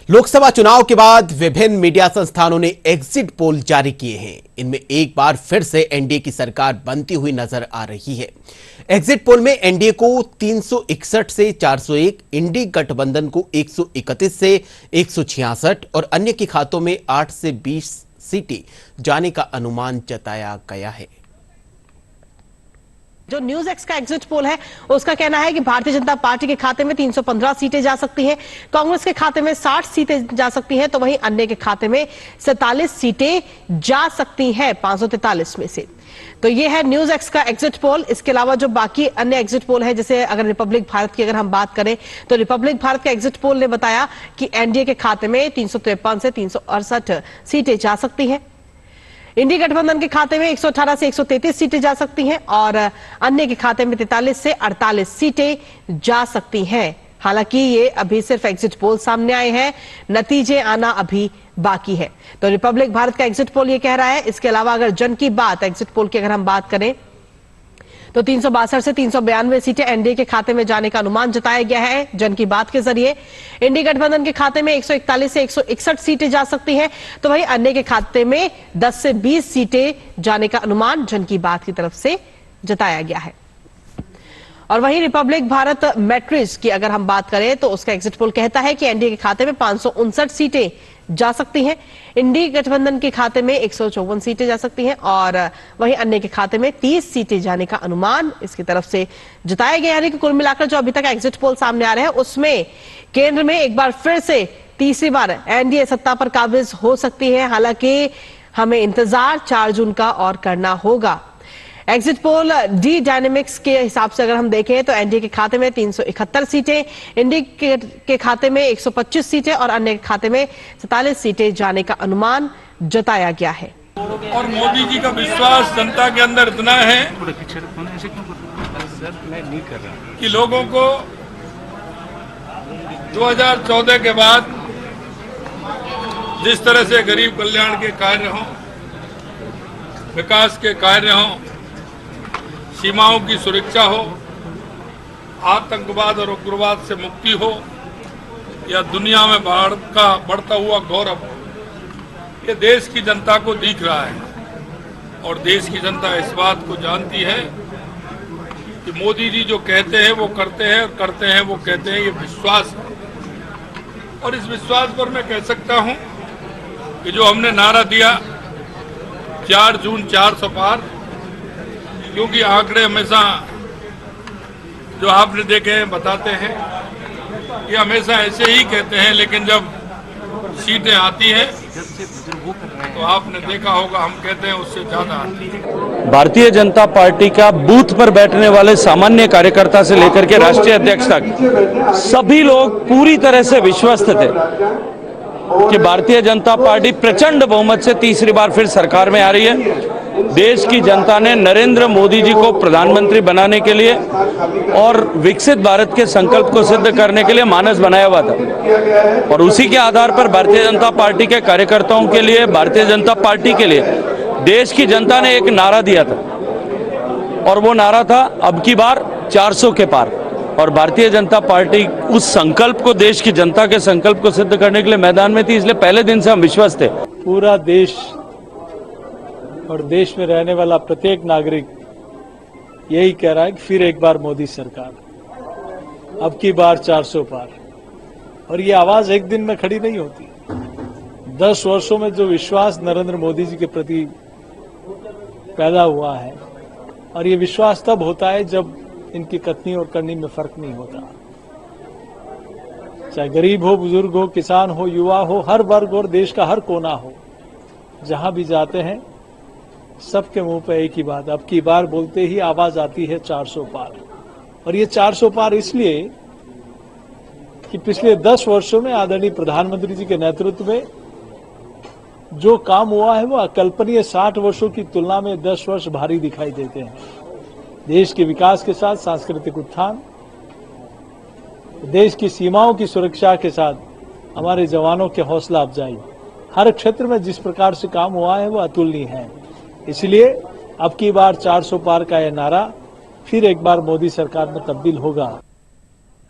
लोकसभा चुनाव के बाद विभिन्न मीडिया संस्थानों ने एग्जिट पोल जारी किए हैं। इनमें एक बार फिर से एनडीए की सरकार बनती हुई नजर आ रही है। एग्जिट पोल में एनडीए को 361 से 401, इंडी गठबंधन को 131 से 166 और अन्य के खातों में 8 से 20 सीटें जाने का अनुमान जताया गया है। जो न्यूज एक्स का एग्जिट पोल है उसका कहना है कि भारतीय जनता पार्टी के खाते में 315 सीटें जा सकती हैं, कांग्रेस के खाते में 60 सीटें जा सकती हैं, तो वहीं अन्य के खाते में 47 सीटें जा सकती हैं 543 में से। तो ये है न्यूज एक्स का एग्जिट पोल। इसके अलावा जो बाकी अन्य एग्जिट पोल है, जैसे अगर रिपब्लिक भारत की अगर हम बात करें तो रिपब्लिक भारत के एग्जिट पोल ने बताया कि एनडीए के खाते में 353 से 368 सीटें जा सकती हैं, इंडी गठबंधन के खाते में 118 से 133 सीटें जा सकती हैं और अन्य के खाते में 43 से 48 सीटें जा सकती हैं। हालांकि ये अभी सिर्फ एग्जिट पोल सामने आए हैं, नतीजे आना अभी बाकी है। तो रिपब्लिक भारत का एग्जिट पोल ये कह रहा है। इसके अलावा अगर जन की बात एग्जिट पोल की अगर हम बात करें तो 362 से 392 सीटें एनडीए के खाते में जाने का अनुमान जताया गया है जन की बात के जरिए। इंडी गठबंधन के खाते में 141 से 161 सीटें जा सकती हैं, तो वहीं अन्य के खाते में 10 से 20 सीटें जाने का अनुमान जन की बात की तरफ से जताया गया है। और वहीं रिपब्लिक भारत मैट्रिक्स की अगर हम बात करें तो उसका एग्जिट पोल कहता है कि एनडीए के खाते में 559 सीटें जा सकती हैं, इंडी गठबंधन के खाते में 154 सीटें जा सकती हैं और वहीं अन्य के खाते में 30 सीटें जाने का अनुमान इसकी तरफ से जताया गया। यानी कि कुल मिलाकर जो अभी तक एग्जिट पोल सामने आ रहे हैं उसमें केंद्र में एक बार फिर से तीसरी बार एनडीए सत्ता पर काबिज हो सकती है। हालांकि हमें इंतजार 4 जून का और करना होगा। एग्जिट पोल डी डायनेमिक्स के हिसाब से अगर हम देखें तो एनडीए के खाते में 371 सीटें, इंडी के खाते में 125 सीटें और अन्य के खाते में 47 सीटें जाने का अनुमान जताया गया है। और मोदी जी का विश्वास जनता के अंदर इतना है कि लोगों को 2014 के बाद जिस तरह से गरीब कल्याण के कार्य हों, विकास के कार्य हों, सीमाओं की सुरक्षा हो, आतंकवाद और उग्रवाद से मुक्ति हो या दुनिया में बढ़ता हुआ गौरव, ये देश की जनता को दिख रहा है। और देश की जनता इस बात को जानती है कि मोदी जी जो कहते हैं वो करते हैं और करते हैं वो कहते हैं, ये विश्वास है। और इस विश्वास पर मैं कह सकता हूं कि जो हमने नारा दिया 4 जून 400 पार, क्योंकि आंकड़े हमेशा जो आपने देखे हैं बताते हैं, ये हमेशा ऐसे ही कहते हैं, लेकिन जब सीटें आती हैं तो आपने देखा होगा हम कहते हैं उससे ज्यादा आती है। भारतीय जनता पार्टी का बूथ पर बैठने वाले सामान्य कार्यकर्ता से लेकर के राष्ट्रीय अध्यक्ष तक सभी लोग पूरी तरह से विश्वस्त थे कि भारतीय जनता पार्टी प्रचंड बहुमत से तीसरी बार फिर सरकार में आ रही है। देश की जनता ने नरेंद्र मोदी जी को प्रधानमंत्री बनाने के लिए और विकसित भारत के संकल्प को सिद्ध करने के लिए मानस बनाया हुआ था और उसी के आधार पर भारतीय जनता पार्टी के कार्यकर्ताओं के लिए, भारतीय जनता पार्टी के लिए देश की जनता ने एक नारा दिया था और वो नारा था अब की बार 400 के पार। और भारतीय जनता पार्टी उस संकल्प को, देश की जनता के संकल्प को सिद्ध करने के लिए मैदान में थी, इसलिए पहले दिन से हम विश्वास थे। पूरा देश और देश में रहने वाला प्रत्येक नागरिक यही कह रहा है कि फिर एक बार मोदी सरकार, अब की बार 400 पार। और ये आवाज एक दिन में खड़ी नहीं होती। 10 वर्षों में जो विश्वास नरेंद्र मोदी जी के प्रति पैदा हुआ है, और ये विश्वास तब होता है जब इनकी कथनी और करनी में फर्क नहीं होता। चाहे गरीब हो, बुजुर्ग हो, किसान हो, युवा हो, हर वर्ग और देश का हर कोना हो, जहां भी जाते हैं सबके मुंह पे एक ही बात, अब की बार बोलते ही आवाज आती है 400 पार। और ये 400 पार इसलिए कि पिछले 10 वर्षों में आदरणीय प्रधानमंत्री जी के नेतृत्व में जो काम हुआ है वो अकल्पनीय। 60 वर्षों की तुलना में 10 वर्ष भारी दिखाई देते हैं। देश के विकास के साथ सांस्कृतिक उत्थान, देश की सीमाओं की सुरक्षा के साथ हमारे जवानों के हौसला अफजाई, हर क्षेत्र में जिस प्रकार से काम हुआ है वो अतुलनीय है। इसलिए अब की बार 400 पार का यह नारा फिर एक बार मोदी सरकार में तब्दील होगा।